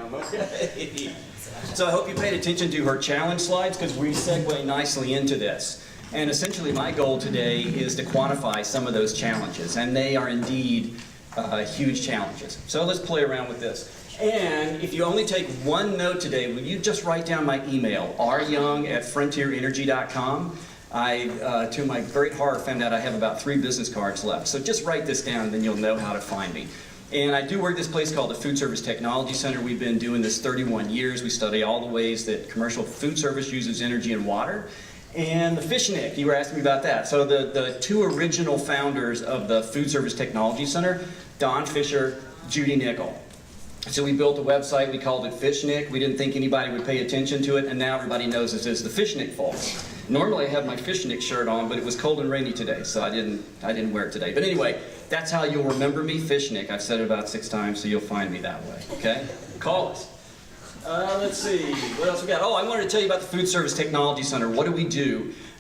time, okay? So I hope you paid attention to her challenge slides because we segue nicely into this. And essentially my goal today is to quantify some of those challenges, and they are indeed huge challenges. So let's play around with this. And if you only take one note today, will you just write down my email, ryoung@frontierenergy.com. I, to my great horror, found out I have about 3 business cards left. So just write this down and then you'll know how to find me. And I do work at this place called the Food Service Technology Center. We've been doing this 31 years. We study all the ways that commercial food service uses energy and water. And the fishnick, you were asking me about that. So the 2 original founders of the Food Service Technology Center, Don Fisher, Judy Nickel. So we built a website, we called it Fishnick. We didn't think anybody would pay attention to it, and now everybody knows this is the Fishnick folks. Normally I have my Fishnick shirt on, but it was cold and rainy today, so I didn't wear it today. But anyway, that's how you'll remember me, Fishnick. I've said it about 6 times, so you'll find me that way, okay? Call us. Let's see, what else we got? Oh, I wanted to tell you about the Food Service Technology Center. What do?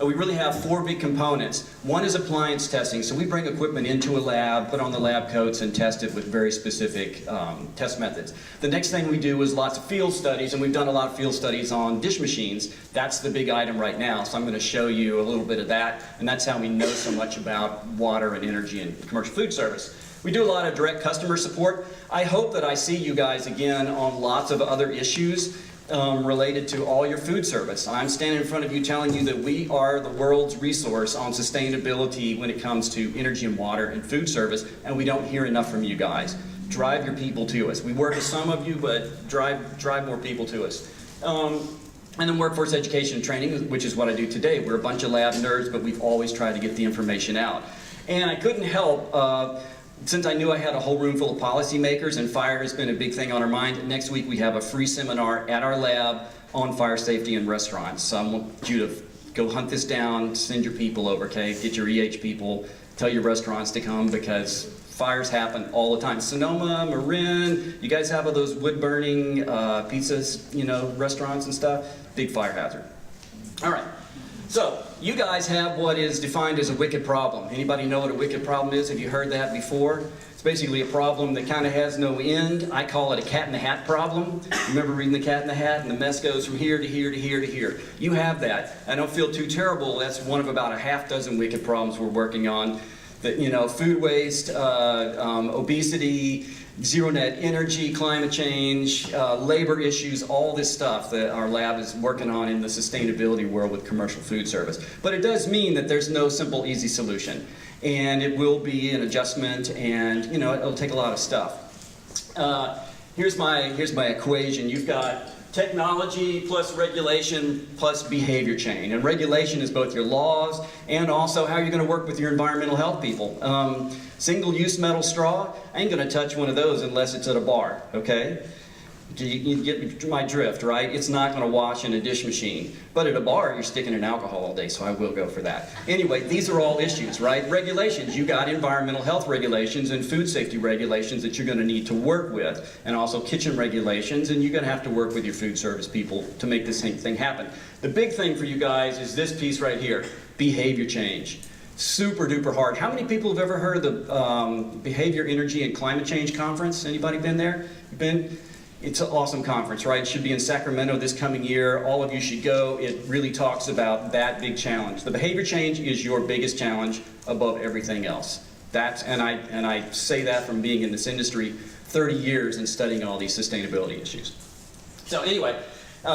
We really have 4 big components. One is appliance testing. So we bring equipment into a lab, put on the lab coats, and test it with very specific test methods. The next thing we do is lots of field studies, and we've done a lot of field studies on dish machines. That's the big item right now, so I'm going to show you a little bit of that, and that's how we know so much about water and energy and commercial food service. We do a lot of direct customer support. I hope that I see you guys again on lots of other issues related to all your food service. I'm standing in front of you telling you that we are the world's resource on sustainability when it comes to energy and water and food service, and we don't hear enough from you guys. Drive your people to us. We work with some of you, but drive more people to us. And then workforce education and training, which is what I do today. We're a bunch of lab nerds, but we've always tried to get the information out. And I couldn't help since I knew I had a whole room full of policymakers, and fire has been a big thing on our mind. Next week we have a free seminar at our lab on fire safety in restaurants. So I want you to go hunt this down, send your people over, okay? Get your EH people, tell your restaurants to come because fires happen all the time. Sonoma, Marin, you guys have all those wood-burning pizzas, you know, restaurants and stuff? Big fire hazard. All right. So, you guys have what is defined as a wicked problem. Anybody know what a wicked problem is? Have you heard that before? It's basically a problem that kind of has no end. I call it a cat in the hat problem. Remember reading the Cat in the Hat and the mess goes from here to here to here to here. You have that. I don't feel too terrible. That's one of about a half-dozen wicked problems we're working on. That, you know, food waste, obesity, zero net energy, climate change, labor issues, all this stuff that our lab is working on in the sustainability world with commercial food service. But it does mean that there's no simple, easy solution. And it will be an adjustment, and you know, it'll take a lot of stuff. Here's my equation. You've got technology plus regulation plus behavior change. And regulation is both your laws and also how you're going to work with your environmental health people. Single-use metal straw, I ain't going to touch one of those unless it's at a bar, okay? You get my drift, right? It's not going to wash in a dish machine. But at a bar, you're sticking in alcohol all day, so I will go for that. Anyway, these are all issues, right? Regulations, you got environmental health regulations and food safety regulations that you're going to need to work with, and also kitchen regulations, and you're going to have to work with your food service people to make this thing happen. The big thing for you guys is this piece right here, behavior change. Super duper hard. How many people have ever heard of the Behavior, Energy, and Climate Change Conference? Anybody been there? You've been? It's an awesome conference, right? It should be in Sacramento this coming year. All of you should go. It really talks about that big challenge. The behavior change is your biggest challenge above everything else. And I say that from being in this industry 30 years and studying all these sustainability issues. So anyway,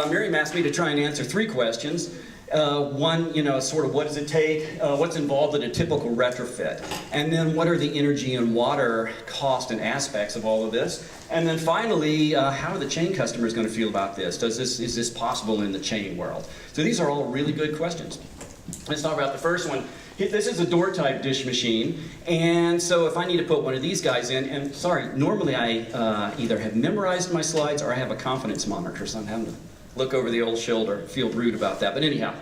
Miriam asked me to try and answer 3 questions. One, you know, sort of what does it take, what's involved in a typical retrofit, and then what are the energy and water cost and aspects of all of this, and then finally, how are the chain customers going to feel about this? Is this possible in the chain world? So these are all really good questions. Let's talk about the first one. This is a door type dish machine, and so if I need to put one of these guys in, and sorry, normally I either have memorized my slides or I have a confidence monitor, so I'm having to look over the old shoulder, feel rude about that. But anyhow,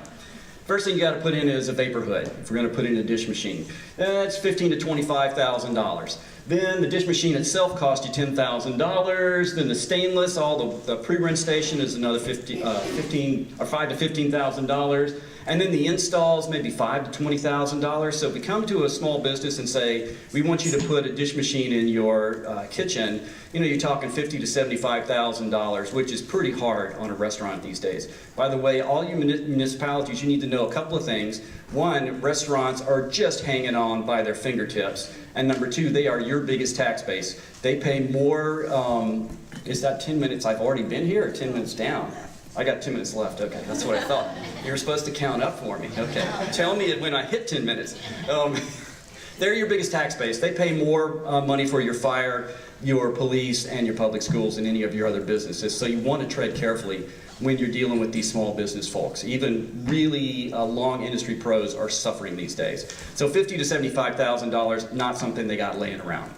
first thing you got to put in is a vapor hood if we're going to put in a dish machine. That's $15,000 to $25,000. Then the dish machine itself cost you $10,000. Then the stainless, all the pre-rinse station is another $5,000 to $15,000. And then the installs, maybe $5,000 to $20,000. So if we come to a small business and say, we want you to put a dish machine in your kitchen, you're talking $50,000 to $75,000, which is pretty hard on a restaurant these days. By the way, all you municipalities, you need to know a couple of things. One, restaurants are just hanging on by their fingertips. And number two, they are your biggest tax base. They pay more, is that 10 minutes I've already been here or 10 minutes down? I got 2 minutes left, okay, that's what I thought. You were supposed to count up for me, okay. Tell me when I hit 10 minutes. They're your biggest tax base. They pay more money for your fire, your police, and your public schools than any of your other businesses. So you want to tread carefully when you're dealing with these small business folks. Even really long industry pros are suffering these days. So $50,000 to $75,000, not something they got laying around.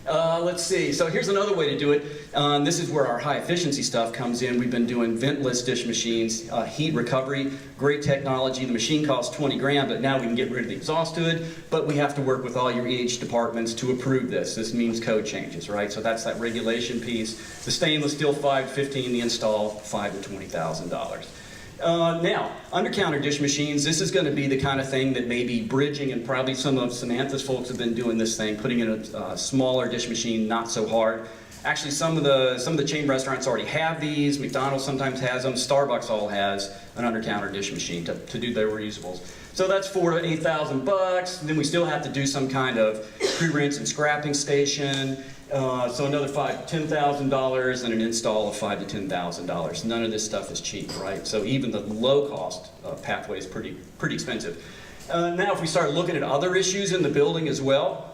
Let's see, so here's another way to do it. This is where our high efficiency stuff comes in. We've been doing ventless dish machines, heat recovery, great technology. The machine costs 20 grand, but now we can get rid of the exhaust hood, but we have to work with all your EH departments to approve this. This means code changes, right? So that's that regulation piece. The stainless steel, $5,000 to $15,000, the install, $5,000 to $20,000. Now, undercounter dish machines, this is going to be the kind of thing that maybe bridging, and probably some of Samantha's folks have been doing this thing, putting in a smaller dish machine, not so hard. Actually, some of the chain restaurants already have these. McDonald's sometimes has them. Starbucks all has an undercounter dish machine to do their reusables. So that's $4,000 to $8,000. Then we still have to do some kind of pre-rinse and scrapping station. So another $5,000 to $10,000 and an install of $5,000 to $10,000. None of this stuff is cheap, right? So even the low-cost pathway is pretty expensive. Now, if we start looking at other issues in the building as well,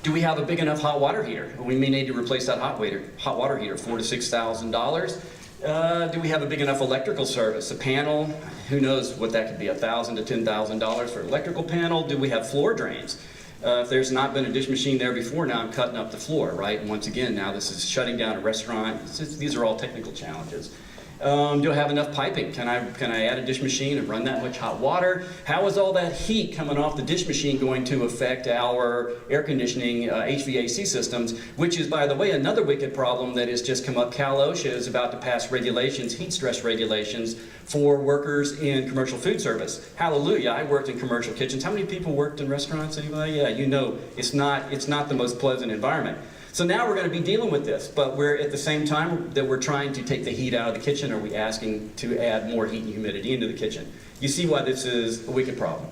do we have a big enough hot water heater? We may need to replace that hot water heater, $4,000 to $6,000. Do we have a big enough electrical service? A panel, who knows what that could be, $1,000 to $10,000 for an electrical panel. Do we have floor drains? If there's not been a dish machine there before, now I'm cutting up the floor, right? And once again, now this is shutting down a restaurant. These are all technical challenges. Do I have enough piping? Can I add a dish machine and run that much hot water? How is all that heat coming off the dish machine going to affect our air conditioning HVAC systems, which is, by the way, another wicked problem that has just come up. Cal OSHA is about to pass regulations, heat stress regulations, for workers in commercial food service. Hallelujah, I worked in commercial kitchens. How many people worked in restaurants, anybody? Yeah, you know, it's not the most pleasant environment. So now we're going to be dealing with this, but we're at the same time that we're trying to take the heat out of the kitchen, are we asking to add more heat and humidity into the kitchen? You see why this is a wicked problem.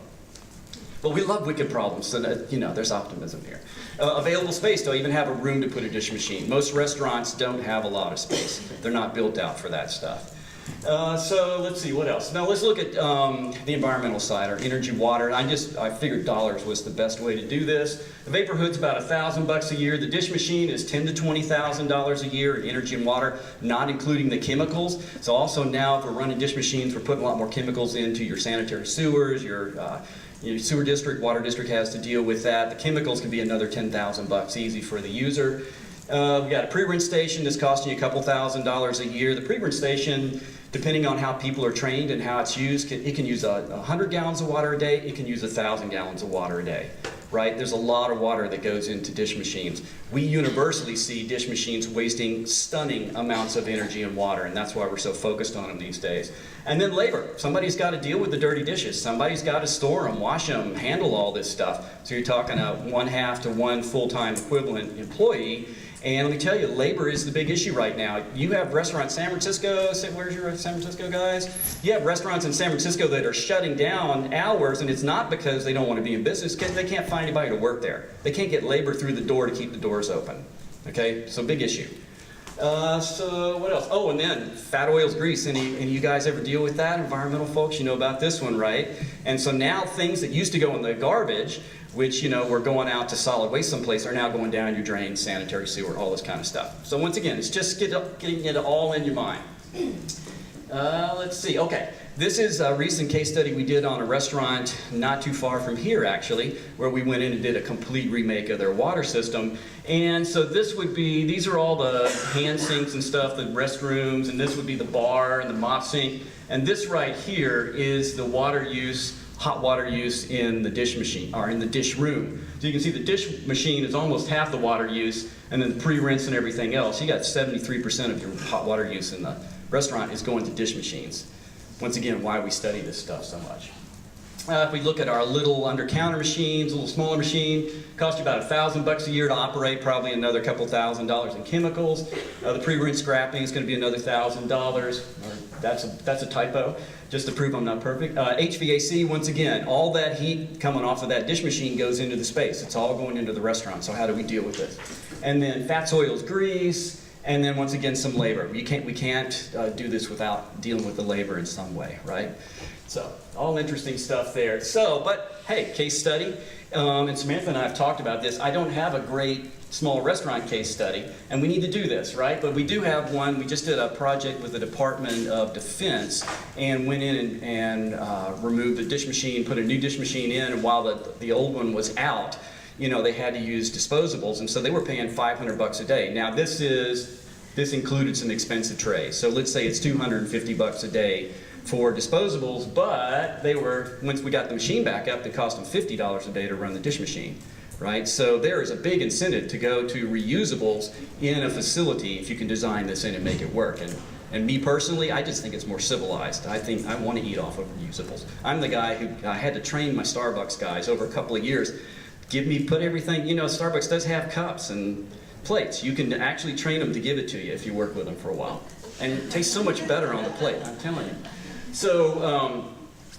But we love wicked problems, so that, there's optimism here. Available space, do I even have a room to put a dish machine? Most restaurants don't have a lot of space. They're not built out for that stuff. So let's see, what else? Now let's look at the environmental side, our energy, water. I figured dollars was the best way to do this. The vapor hood's about $1,000 a year. The dish machine is $10,000 to $20,000 a year in energy and water, not including the chemicals. So also now, if we're running dish machines, we're putting a lot more chemicals into your sanitary sewers, your sewer district, water district has to deal with that. The chemicals can be another $10,000 easy for the user. We've got a pre-rinse station that's costing you a couple $1,000s a year. The pre-rinse station, depending on how people are trained and how it's used, it can use 100 gallons of water a day, it can use 1,000 gallons of water a day, right? There's a lot of water that goes into dish machines. We universally see dish machines wasting stunning amounts of energy and water, and that's why we're so focused on them these days. And then labor. Somebody's got to deal with the dirty dishes. Somebody's got to store them, wash them, handle all this stuff. So you're talking a 1/2 to 1 full-time equivalent employee. And let me tell you, labor is the big issue right now. You have restaurants, San Francisco, where's your San Francisco guys? You have restaurants in San Francisco that are shutting down hours, and it's not because they don't want to be in business, because they can't find anybody to work there. They can't get labor through the door to keep the doors open. Okay, so big issue. So what else? Oh, and then fat oils, grease. Any of you guys ever deal with that? Environmental folks, you know about this one, right? And so now things that used to go in the garbage, which were going out to solid waste someplace, are now going down your drain, sanitary sewer, all this kind of stuff. So once again, it's just getting it all in your mind. Let's see, okay. This is a recent case study we did on a restaurant not too far from here, actually, where we went in and did a complete remake of their water system. And so these are all the hand sinks and stuff, the restrooms, and this would be the bar and the mop sink. And this right here is the water use hot water use in the dish machine, or in the dish room. So you can see the dish machine is almost half the water use, and then the pre-rinse and everything else. You got 73% of your hot water use in the restaurant is going to dish machines. Once again, why we study this stuff so much. If we look at our little undercounter machines, a little smaller machine, cost you about $1,000 a year to operate, probably another couple $1,000 in chemicals. The pre-rinse scrapping is going to be another $1,000. That's a typo, just to prove I'm not perfect. HVAC, once again, all that heat coming off of that dish machine goes into the space. It's all going into the restaurant, so how do we deal with this? And then fats, oils, grease, and then once again some labor. We can't do this without dealing with the labor in some way, right? So, all interesting stuff there. So, but hey, case study, and Samantha and I have talked about this. I don't have a great small restaurant case study, and we need to do this, right? But we do have one. We just did a project with the Department of Defense and went in and removed the dish machine, put a new dish machine in, and while the old one was out, you know, they had to use disposables, and so they were paying $500 a day. Now this included some expensive trays. So let's say it's $250 a day for disposables, but they were, once we got the machine back up, they cost them $50 a day to run the dish machine, right? So there is a big incentive to go to reusables in a facility if you can design this in and make it work. And me personally, I just think it's more civilized. I think I want to eat off of reusables. I'm the guy who I had to train my Starbucks guys over a couple of years. Put everything, you know, Starbucks does have cups and plates. You can actually train them to give it to you if you work with them for a while. And it tastes so much better on the plate, I'm telling you. So,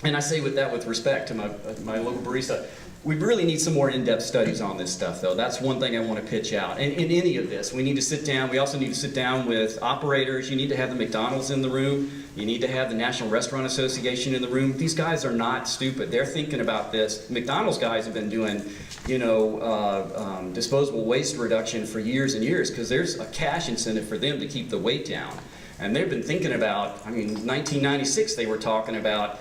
and I say with respect to my local barista, we really need some more in-depth studies on this stuff, though. That's one thing I want to pitch out. And in any of this, we need to sit down. We also need to sit down with operators. You need to have the McDonald's in the room. You need to have the National Restaurant Association in the room. These guys are not stupid. They're thinking about this. McDonald's guys have been doing, you know, disposable waste reduction for years and years because there's a cash incentive for them to keep the weight down. And they've been thinking about, I mean, 1996 they were talking about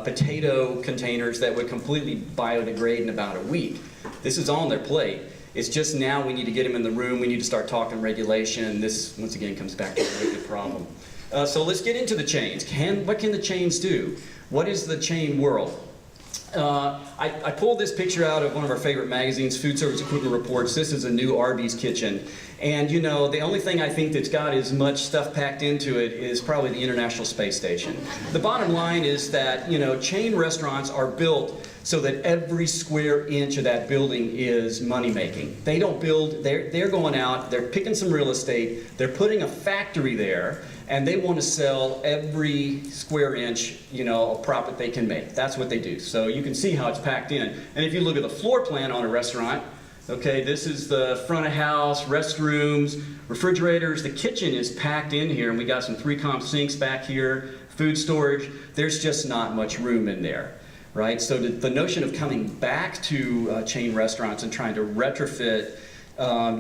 potato containers that would completely biodegrade in about a week. This is on their plate. It's just now we need to get them in the room. We need to start talking regulation. This, once again, comes back to the wicked problem. So let's get into the chains. What can the chains do? What is the chain world? I pulled this picture out of one of our favorite magazines, Food Service Equipment Reports. This is a new Arby's kitchen. And you know, the only thing I think that's got as much stuff packed into it is probably the International Space Station. The bottom line is that, you know, chain restaurants are built so that every square inch of that building is money making. They don't build, they're going out, they're picking some real estate, they're putting a factory there, and they want to sell every square inch, you know, of profit they can make. That's what they do. So you can see how it's packed in. And if you look at the floor plan on a restaurant, okay, this is the front of house, restrooms, refrigerators. The kitchen is packed in here, and we got some 3-comp sinks back here, food storage. There's just not much room in there, right? So the notion of coming back to chain restaurants and trying to retrofit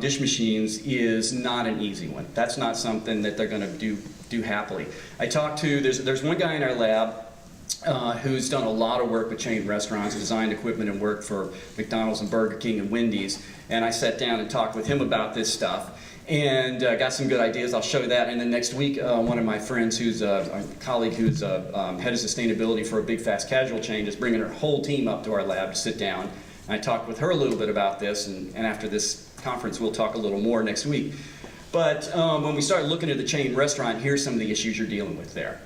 dish machines is not an easy one. That's not something that they're going to do happily. I talked to, there's one guy in our lab who's done a lot of work with chain restaurants, designed equipment and worked for McDonald's and Burger King and Wendy's, and I sat down and talked with him about this stuff and got some good ideas. I'll show you that. And then next week, one of my friends who's a colleague who's head of sustainability for a big fast casual chain is bringing her whole team up to our lab to sit down. And I talked with her a little bit about this, and after this conference we'll talk a little more next week. But when we start looking at the chain restaurant, here's some of the issues you're dealing with there.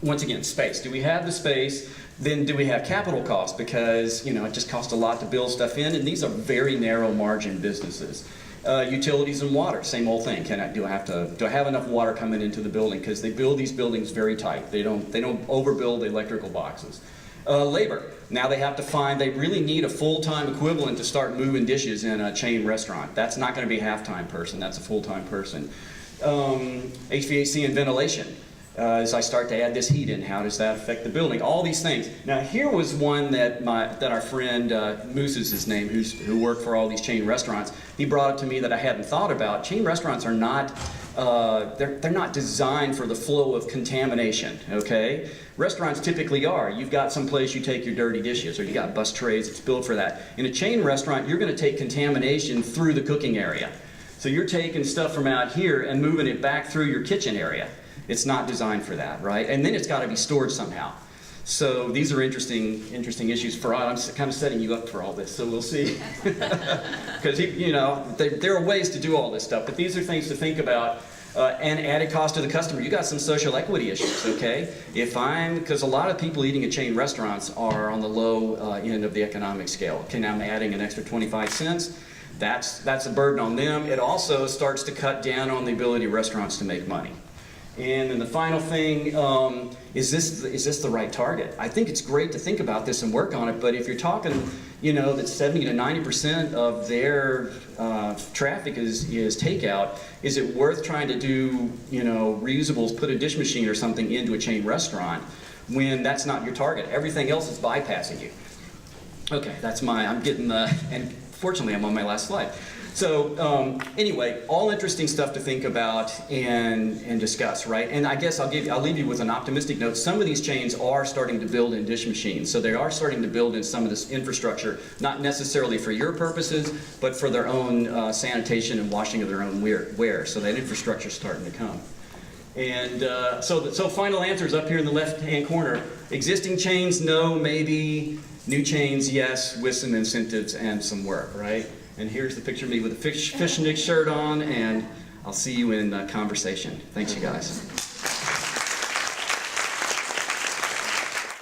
Once again, space. Do we have the space? Then do we have capital costs? Because, you know, it just costs a lot to build stuff in, and these are very narrow margin businesses. Utilities and water, same old thing. Do I have enough water coming into the building? Because they build these buildings very tight. They don't overbuild the electrical boxes. Labor. Now they have to find, they really need a full-time equivalent to start moving dishes in a chain restaurant. That's not going to be a half-time person, that's a full-time person. HVAC and ventilation. As I start to add this heat in, how does that affect the building? All these things. Now here was one that our friend, Moose is his name, who worked for all these chain restaurants. He brought it to me that I hadn't thought about. Chain restaurants are not, they're not designed for the flow of contamination, okay? Restaurants typically are. You've got some place you take your dirty dishes, or you got bus trays, it's built for that. In a chain restaurant, you're going to take contamination through the cooking area. So you're taking stuff from out here and moving it back through your kitchen area. It's not designed for that, right? And then it's got to be stored somehow. So these are interesting issues for us. I'm kind of setting you up for all this, so we'll see. Because, you know, there are ways to do all this stuff, but these are things to think about. And added cost to the customer. You got some social equity issues, okay? Because a lot of people eating at chain restaurants are on the low end of the economic scale. Okay, now I'm adding an extra 25 cents. That's a burden on them. It also starts to cut down on the ability of restaurants to make money. And then the final thing, is this the right target? I think it's great to think about this and work on it, but if you're talking, you know, that 70 to 90% of their traffic is takeout, is it worth trying to do, you know, reusables, put a dish machine or something into a chain restaurant when that's not your target? Everything else is bypassing you. Okay, I'm getting and fortunately I'm on my last slide. So anyway, all interesting stuff to think about and discuss, right? And I guess I'll leave you with an optimistic note. Some of these chains are starting to build in dish machines, so they are starting to build in some of this infrastructure, not necessarily for your purposes, but for their own sanitation and washing of their own ware. So that infrastructure is starting to come. And so final answers up here in the left-hand corner. Existing chains, no, maybe. New chains, yes, with some incentives and some work, right? And here's the picture of me with a fishing shirt on, and I'll see you in conversation. Thanks, you guys.